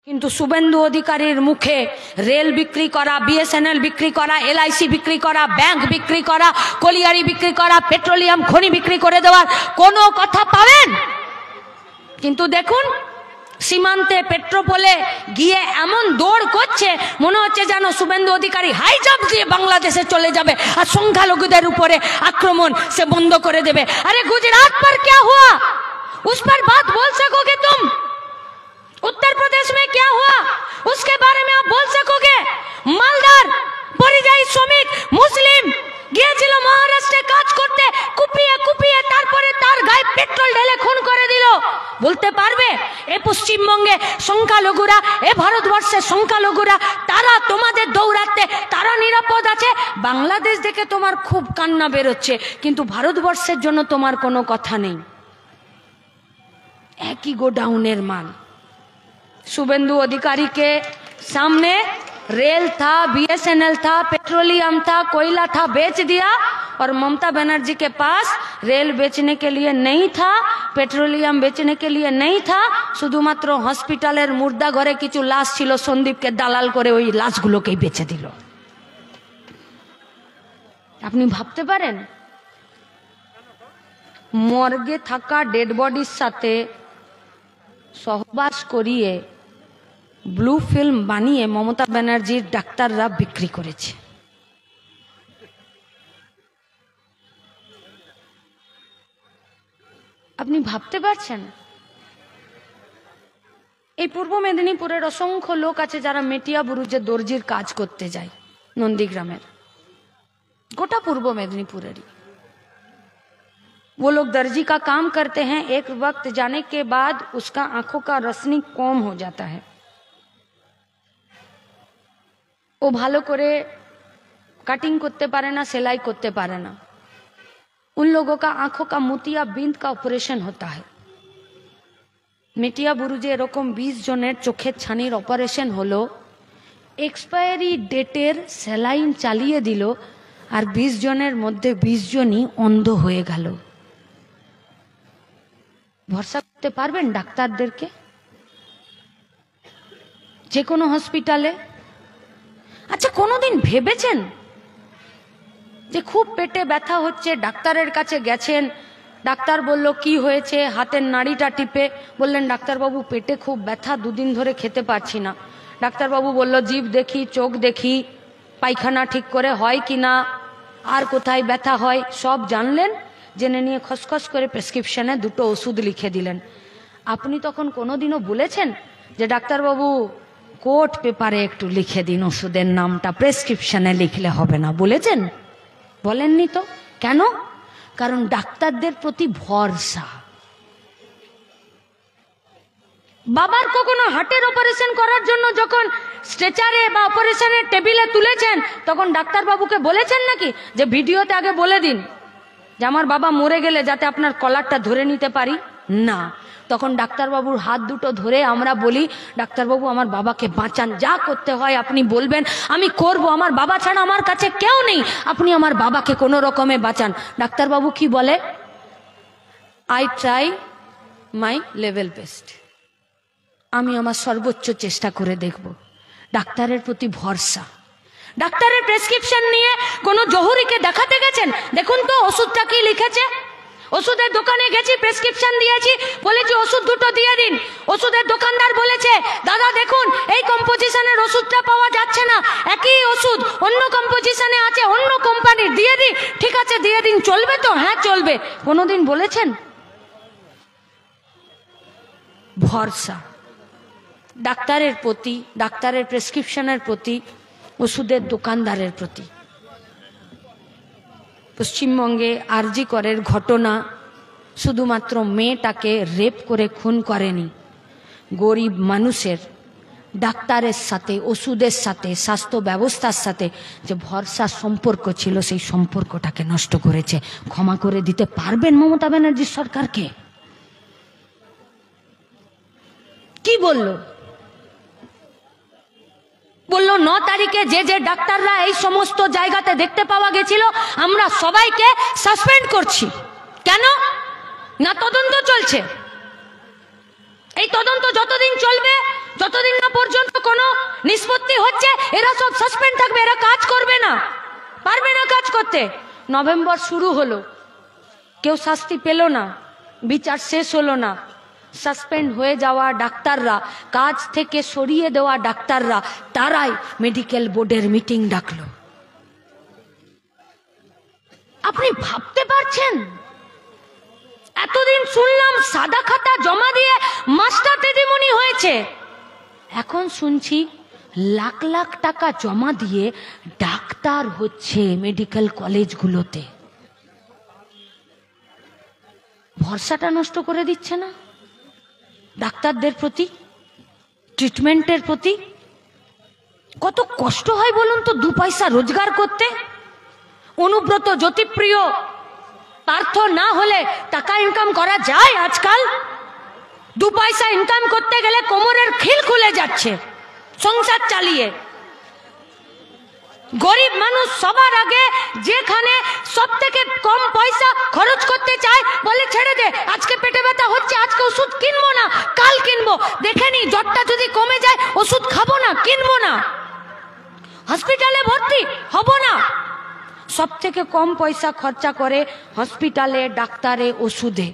কিন্তু শুভেন্দু অধিকারীর মুখে রেল বিক্রি করা, বিএসএনএল বিক্রি করা, এলআইসি বিক্রি করা, ব্যাংক বিক্রি করা, কলিয়ারি বিক্রি করা, পেট্রোলিয়াম খনি বিক্রি করে দেওয়ার কোনো কথা পাবেন? কিন্তু দেখুন সীমান্তে পেট্রোপোলে গিয়ে এমন দৌড় করছে মনে হচ্ছে যেন শুভেন্দু অধিকারী হাই জাম্প দিয়ে বাংলাদেশে চলে যাবে আর সংখ্যালঘুদের উপরে আক্রমণ সে বন্ধ করে দেবে। আরে গুজরাत पर क्या हुआ, उस पर बात बोल सकोगे तुम? उत्तर प्रदेश में क्या हुआ उसके बारे में आप बोल सकोगे? मालदार পরিযায়ী শ্রমিক মুসলিম গিয়েছিল মহারাষ্ট্রে কাজ করতে, কুপিয়ে কুপিয়ে তারপরে তার গায়ে পেট্রোল ঢেলে খুন করে দিল। বলতে পারবে এ পশ্চিমবঙ্গে সংখ্যালঘুরা, এ ভারতবর্ষের সংখ্যালঘুরা তারা তোমাদের দৌড়াতে তারা নিরাপদ আছে? বাংলাদেশ দেখে তোমার খুব কান্না বেরোচ্ছে, কিন্তু ভারতবর্ষের জন্য তোমার কোনো কথা নেই। একই গোডাউনের মাল। शुभेंदु अधिकारी के सामने रेल था, बीएसएनएल था, पेट्रोलियम था, कोयला था, बेच दिया। और ममता बनर्जी के पास रेल बेचने के लिए नहीं था, पेट्रोलियम बेचने के लिए नहीं था, शुधुमात्र हॉस्पिटलेर मुर्दा घरे किछु लाश छिलो सन्दीप के दालाल करे ओई लाशगुलोकेई बेचे दिल। আপনি ভাবতে পারেন মর্গে থাকা ডেড বডির সাথে সহবাস করিয়ে ব্লু ফিল্ম বানিয়ে মমতা ব্যানার্জির ডাক্তাররা বিক্রি করেছে। আপনি ভাবতে পারছেন? এই পূর্ব মেদিনীপুরের অসংখ্য লোক আছে যারা মেটিয়া বুরুজে দর্জির কাজ করতে যায়, নন্দীগ্রামের, গোটা পূর্ব মেদিনীপুরেরই। वो लोग दर्जी का काम करते हैं, एक वक्त जाने के बाद उसका आंखों का रोशनी कम हो जाता है। वो ভালো করে কাটিং করতে পারে না, সেলাই করতে পারে না। उन लोगों का आंखों का मोतिया बिंद का ऑपरेशन होता है। মেটিয়া বুরুজে এরকম 20 জনের চোখের ছানির অপারেশন হলো, এক্সপায়ারি ডেটের সেলাইন চালিয়ে দিল, আর 20 জনের মধ্যে 20 জনই অন্ধ হয়ে গেল। ভরসা করতে পারবেন ডাক্তারদেরকে? যে কোনো হসপিটালে? আচ্ছা কোনোদিন ভেবেছেন যে খুব পেটে ব্যথা হচ্ছে, ডাক্তারের কাছে গেছেন, ডাক্তার বলল কি হয়েছে, হাতের নাড়িটা টিপে বললেন ডাক্তারবাবু পেটে খুব ব্যথা, 2 দিন ধরে খেতে পারছি না। ডাক্তারবাবু বলল জিভ দেখি, চোখ দেখি, পায়খানা ঠিক করে হয় কিনা, আর কোথায় ব্যথা হয় সব জানলেন, জেনে নিয়ে খসখস করে প্রেসক্রিপশনে 2টো ওষুধ লিখে দিলেন। আপনি তখন কোনোদিনও বলেছেন যে ডাক্তারবাবু কোর্ট পেপারে একটু লিখে দিন ওষুধের নামটা, প্রেসক্রিপশনে লিখলে হবে না? বলেছেন? বলেননি তো। কেন? কারণ ডাক্তারদের প্রতি ভরসা। বাবার কখনো হার্টের অপারেশন করার জন্য যখন স্ট্রেচারে বা অপারেশনের টেবিলে তুলেছেন তখন ডাক্তারবাবুকে বলেছেন নাকি যে ভিডিওতে আগে বলে দিন যে আমার বাবা মরে গেলে যাতে আপনার কলারটা ধরে নিতে পারি? না, তখন ডাক্তারবাবুর হাত দুটো ধরে আমরা বলি ডাক্তারবাবু আমার বাবাকে বাঁচান, যা করতে হয় আপনি বলবেন আমি করব, আমার বাবা ছাড়া আমার কাছে কেউ নেই, আপনি আমার বাবাকে কোনো রকমে বাঁচান। ডাক্তারবাবু কি বলে? I try my level best, আমি আমার সর্বোচ্চ চেষ্টা করে দেখব। ডাক্তারের প্রতি ভরসা। ডাক্তারের প্রেসক্রিপশন নিয়ে কোনো জহুরিকে দেখাতে গেছেন, দেখুন তো ওষুধটা কি লিখেছে। ওষুধের দোকানে গেছি, প্রেসক্রিপশন দিয়েছি, বলেছি ওষুধ 2টো দিয়ে দিন। ওষুধের দোকানদার বলেছে দাদা দেখুন এই কম্পোজিশনের ওষুধটা পাওয়া যাচ্ছে না, একই ওষুধ অন্য কম্পোজিশনে আছে, অন্য কোম্পানির, দিয়ে দিন। ঠিক আছে দিয়ে দিন। চলবে তো? হ্যাঁ চলবে। কোনোদিন বলেছেন? ভরসা ডাক্তারের প্রতি, ডাক্তারের প্রেসক্রিপশনের প্রতি, ওষুধের দোকানদারের প্রতি। পশ্চিমবঙ্গে আরজি করের ঘটনা শুধুমাত্র মেয়েটাকে রেপ করে খুন করেনি, গরিব মানুষের ডাক্তারের সাথে, ওষুধের সাথে, স্বাস্থ্য ব্যবস্থার সাথে যে ভরসা সম্পর্ক ছিল সেই সম্পর্কটাকে নষ্ট করেছে। ক্ষমা করে দিতে পারবেন মমতা ব্যানার্জি সরকারকে? কি বলল? বলল 9 তারিখে যে যে ডাক্তাররা এই সমস্ত জায়গাতে দেখতে পাওয়া গেছিল আমরা সবাইকে সাসপেন্ড করছি। কেন না? তদন্ত চলছে। এই তদন্ত যতদিন চলবে, যতদিন না নিষ্পত্তি হচ্ছে এরা সব সাসপেন্ড থাকবে, এরা কাজ করবে না, পারবে না কাজ করতে। নভেম্বর শুরু হলো, কেউ শাস্তি পেল না, বিচার শেষ হলো না। সাসপেন্ড হয়ে যাওয়া ডাক্তাররা, কাজ থেকে সরিয়ে দেওয়া ডাক্তাররা, তারাই মেডিকেল বোর্ডের মিটিং ডাকলো। আপনি ভাবতে পারছেন? এতদিন শুনলাম সাদা খাতা জমা দিয়ে মাস্টার দিদিমণি হয়েছে, এখন শুনছি লাখ লাখ টাকা জমা দিয়ে ডাক্তার হচ্ছে মেডিকেল কলেজগুলোতে। ভরসাটা নষ্ট করে দিচ্ছে না ডাক্তারদের প্রতি, ট্রিটমেন্টের প্রতি? কত কষ্ট হয় বলুন তো 2 পয়সা রোজগার করতে। অনুব্রত, জ্যোতিপ্রিয়, পার্থ না হলে টাকা ইনকাম করা যায় আজকাল? 2 পয়সা ইনকাম করতে গেলে কোমরের খিল খুলে যাচ্ছে সংসার চালিয়ে। গরিব মানুষ সবার আগে যেখানে সব থেকে কম পয়সা খরচ করতে চায়, বলে ছেড়ে দে, আজকে পেটে ব্যথা হচ্ছে, আজকে ওষুধ কিনবো না, কাল কিনবো, দেখে নি জ্বরটা যদি কমে যায় ওষুধ খাবো না, কিনবো না, হসপিটালে ভর্তি হব না। সব থেকে কম পয়সা খরচা করে হসপিটালে, ডাক্তারে, ওষুধে।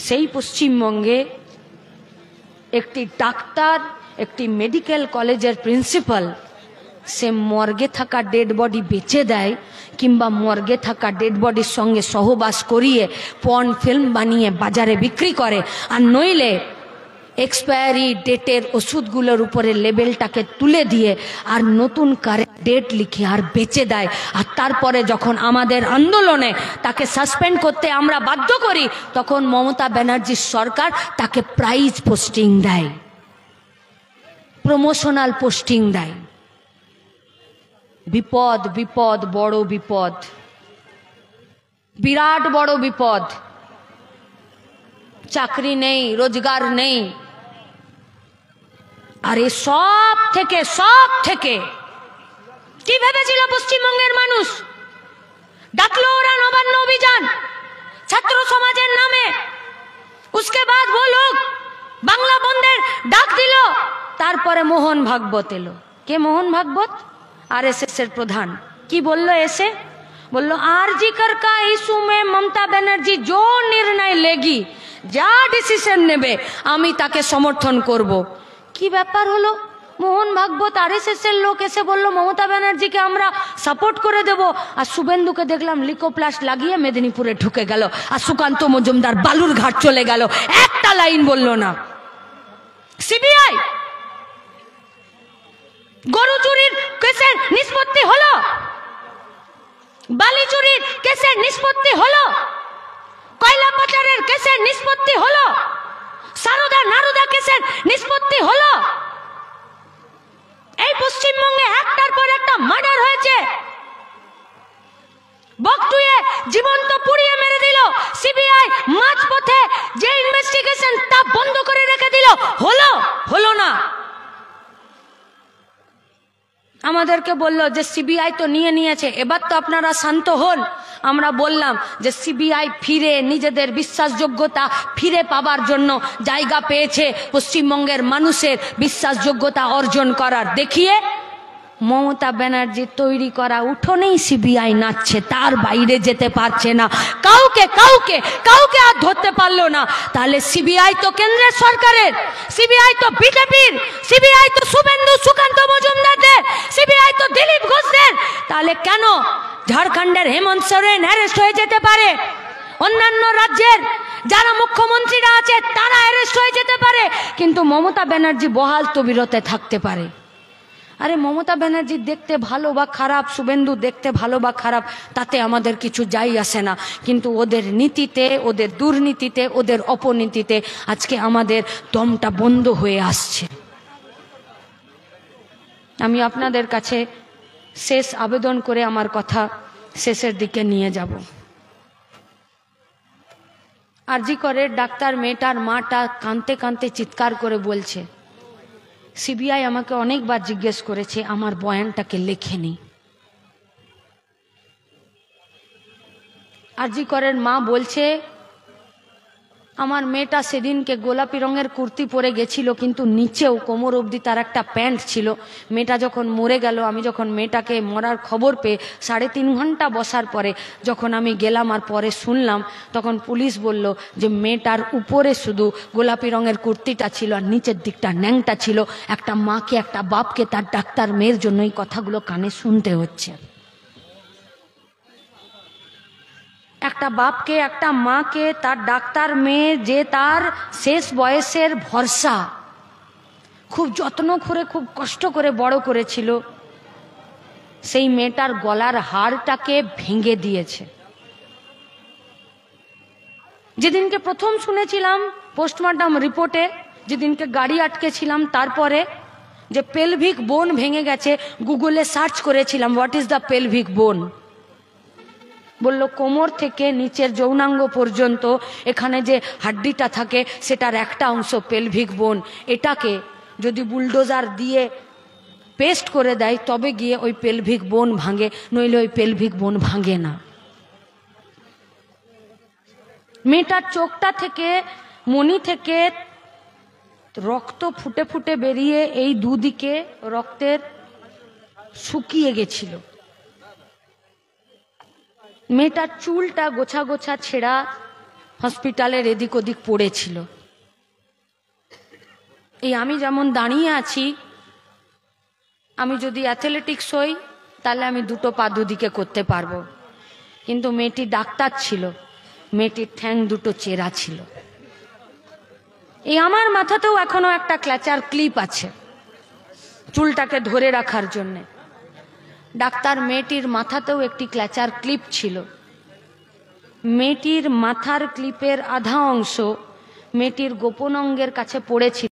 সেই পশ্চিমবঙ্গে একটি ডাক্তার, একটি মেডিকেল কলেজের প্রিন্সিপাল, সে মর্গে থাকা ডেড বডি বেচে দেয়, কিংবা মর্গে থাকা ডেড বডির সঙ্গে সহবাস করিয়ে পর্ন ফিল্ম বানিয়ে বাজারে বিক্রি করে, আর নইলে এক্সপায়ারি ডেটের ওষুধগুলোর উপরে লেবেলটাকে তুলে দিয়ে আর নতুন কারেন্ট ডেট লিখে আর বেচে দেয়। আর তারপরে যখন আমাদের আন্দোলনে তাকে সাসপেন্ড করতে আমরা বাধ্য করি, তখন মমতা ব্যানার্জির সরকার তাকে প্রাইজ পোস্টিং দেয়, প্রমোশনাল পোস্টিং দেয়। বিপদ, বিপদ, বড় বিপদ, বিরাট বড় বিপদ। চাকরি নেই, রোজগার নেই। আর এই সব থেকে কি ভেবেছিল পশ্চিমবঙ্গের মানুষ? ডাকলো ওরা নবান্ন অভিযান ছাত্র সমাজের নামে, उसके बाद वो लोग বাংলা বন্ধের ডাক দিল। তারপরে মোহন ভাগবত এলো। কে মোহন ভাগবত? आरएसएस এর প্রধান। কি বলল এসে? বলল आरजी कर का इशू में ममता बनर्जी जो निर्णय लेगी, যা ডিসিশন নেবে আমি তাকে সমর্থন করব। কি ব্যাপার হলো? মোহন ভাগবত আরএসএস এর লোক এসে বলল মমতা ব্যানার্জিকে আমরা সাপোর্ট করে দেব, আর শুভেন্দুকে দেখলাম লিকোপ্লাস্ট লাগিয়ে মেদিনীপুরে ঢুকে গেল, আর সুকান্ত মজুমদার বালুরঘাট চলে গেল, একটা লাইন বলল না। সিবিআই গরু চুরির কেসের নিষ্পত্তি হলো, বালি চুরির কেসের নিষ্পত্তি হলো, কয়লা পাচারের কেসের নিষ্পত্তি হলো, সারদা নারদা কেসের নিষ্পত্তি হলো। এই পশ্চিমবঙ্গে একটার পর একটা মার্ডার হয়েছে। বকটুয়ে জীবন্ত পুড়িয়ে মেরে দিল সিবিআই, মাঝপথে যে ইনভেস্টিগেশন তা বন্ধ করে রেখে দিল। হলো না। আমাদেরকে বলল যে সিবিআই তো নিয়েছে, এবার তো আপনারা শান্ত হন। আমরা বললাম যে সিবিআই ফিরে নিজেদের বিশ্বাসযোগ্যতা ফিরে পাবার জন্য জায়গা পেয়েছে পশ্চিমবঙ্গের মানুষের বিশ্বাসযোগ্যতা অর্জন করার। দেখিয়ে মমতা ব্যানার্জি তৈরি করা উঠোনেই সিবিআই নাচছে, তার বাইরে যেতে পারছে না, কাউকে আর ধরতে পারলো না। তাহলে সিবিআই তো কেন্দ্রের সরকারের, সিবিআই তো বিজেপির, সিবিআই তো শুভেন্দু সুকান্ত মজুমদারদের, সিবিআই তো দিলীপ ঘোষদের। তাহলে কেন ঝাড়খণ্ডের হেমন্ত সোরেন অ্যারেস্ট হয়ে যেতে পারে, অন্যান্য রাজ্যের যারা মুখ্যমন্ত্রীরা আছে তারা অ্যারেস্ট হয়ে যেতে পারে, কিন্তু মমতা ব্যানার্জি বহাল তবিরতে থাকতে পারে? আরে মমতা ব্যানার্জি দেখতে ভালো বা খারাপ, শুভেন্দু দেখতে ভালো বা খারাপ, তাতে আমাদের কিছু যাই আসে না, কিন্তু ওদের নীতিতে, ওদের দুর্নীতিতে, ওদের অপনীতিতে আজকে আমাদের দমটা বন্ধ হয়ে আসছে। আমি আপনাদের কাছে শেষ আবেদন করে আমার কথা শেষের দিকে নিয়ে যাব। আরজি করে ডাক্তার মেয়েটার মাটা কাঁদতে কাঁদতে চিৎকার করে বলছে, সিবিআই আমাকে অনেকবার জিজ্ঞেস করেছে আমার বয়ানটাকে লেখেনি। আরজি করের মা বলছে আমার মেয়েটা সেদিনকে গোলাপি রঙের কুর্তি পরে গেছিল, কিন্তু নিচেও কোমর অবধি তার একটা প্যান্ট ছিল। মেয়েটা যখন মরে গেল, আমি যখন মেয়েটাকে মরার খবর পেয়ে 3.5 ঘন্টা বসার পরে যখন আমি গেলাম আর পরে শুনলাম, তখন পুলিশ বলল যে মেয়েটার উপরে শুধু গোলাপি রঙের কুর্তিটা ছিল আর নিচের দিকটা ন্যাংটা ছিল। একটা মাকে, একটা বাপকে তার ডাক্তার মেয়ের জন্য এই কথাগুলো কানে শুনতে হচ্ছে। একটা বাপকে, একটা মাকে, তার ডাক্তার মেয়ে যে তার শেষ বয়সের ভরসা, খুব যত্ন করে, খুব কষ্ট করে বড় করেছিল, সেই মেয়েটার গলার হাড়টাকে ভেঙে দিয়েছে। যেদিনকে প্রথম শুনেছিলাম পোস্টমর্টম রিপোর্টে, যেদিনকে গাড়ি আটকেছিলাম, তারপরে যে পেলভিক বোন ভেঙে গেছে, গুগলে সার্চ করেছিলাম হোয়াট ইজ দ্য পেলভিক বোন। বলল কোমর থেকে নিচের যৌনাঙ্গ পর্যন্ত এখানে যে হাড্ডিটা থাকে সেটার একটা অংশ পেলভিক বোন। এটাকে যদি বুলডোজার দিয়ে পেস্ট করে দেয় তবে গিয়ে ওই পেলভিক বোন ভাঙে, নইলে ওই পেলভিক বোন ভাঙে না। মেয়েটার চোখটা থেকে, মনি থেকে রক্ত ফুটে ফুটে বেরিয়ে এই দুদিকে রক্তের শুকিয়ে গেছিল। মেয়েটার চুলটা গোছা গোছা ছেঁড়া হসপিটালের এদিক ওদিক পড়েছিল। এই আমি যেমন দাঁড়িয়ে আছি, আমি যদি অ্যাথলেটিক্স হই তাহলে আমি দুটো পা দুদিকে করতে পারবো, কিন্তু মেয়েটি ডাক্তার ছিল, মেয়েটির ঠ্যাং দুটো চেরা ছিল। এই আমার মাথাতেও এখনো একটা ক্ল্যাচার ক্লিপ আছে চুলটাকে ধরে রাখার জন্যে। ডাক্তার মেয়েটির মাথাতেও একটি ক্ল্যাচার ক্লিপ ছিল। মেয়েটির মাথার ক্লিপের আধা অংশ মেয়েটির গোপন অঙ্গের কাছে পড়েছিল।